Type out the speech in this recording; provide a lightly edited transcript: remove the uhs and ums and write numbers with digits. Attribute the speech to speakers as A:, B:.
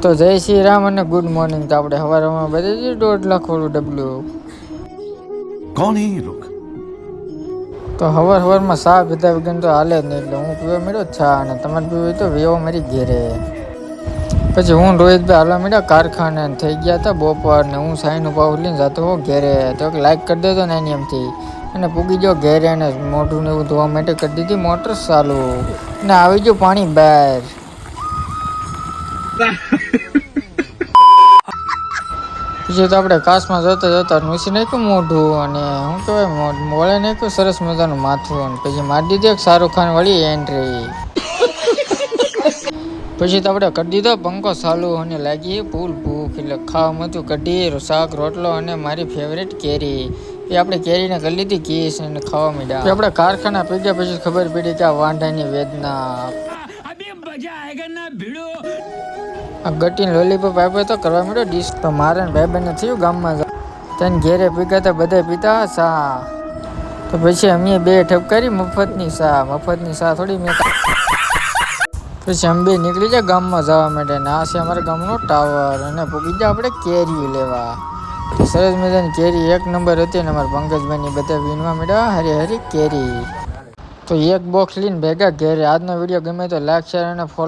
A: તો જય શ્રી રામ અને ગુડ મોર્નિંગ. તો આપણે સવારમાં બધી 1.5 લાખ ડબલું.
B: कौन है ये लोग?
A: તો સવારમાં ચા પીધા વગર તો હાલે જ નહીં, એટલે હું પીવા મળ્યો ચા, અને તમારે પીવું તો વેવો મારી ઘેરે. પછી હું રોહિતભાઈ હાલવા મળ્યા કારખાને. થઈ ગયા હતા બપોર ને હું સાઈનું પાવ લઈને જતો હો ઘેરે. તો લાઈક કરી દેતો ને એની એમથી, અને પૂગી ગયો ઘેરે, અને મોઢું ને એવું ધોવા માટે કરી દીધી મોટર ચાલુ, ને આવી ગયું પાણી બહાર. પછી તો આપણે કાચમાં જતા જતા નુસી નાખ્યું મોઢું, અને શું કહેવાય મોળે નાખ્યું સરસ મજાનું માથું, અને પછી મારી દીધી એક શાહરુખ ખાન વાળી એન્ટ્રી. પછી તો આપણે કરી દીધો પંખો ચાલુ, અને લાગી ફૂલ ભૂખ, એટલે ખાવામાં હતું કઢી, શાક, રોટલો અને મારી ફેવરેટ કેરી. એ આપણે કેરીને કરી લીધી કીસ અને ખાવા માંડ્યા. આપણે કારખાના પીગ્યા પછી ખબર પડી કે આ વાંઢાની વેદના. આ ગટીને લોલીપોપ આપ્યો તો કરવા માંડ્યો ડીશ. તો મારે ભાઈબંધને થયું ગામમાં તેને ઘેરે પીગા તો બધા પીતા ચા. તો પછી અમે બે ઠપકારી મફતની ચા થોડી મેં. પછી અમે બે નીકળી જાય ગામમાં જવા માટે, ને આ છે અમારા ગામનો ટાવર, અને પૂગી જાય આપણે કેરી લેવા. તો સરસ મજાની કેરી એક નંબર હતી, ને અમારા પંકજભાઈની બધા વીણવા મળ્યા હરી હરી કેરી. તો એક બોક્સ લઈને ભેગા ઘેરે. આજનો વિડીયો ગમે તો લાઈક, શેર અને ફોલો.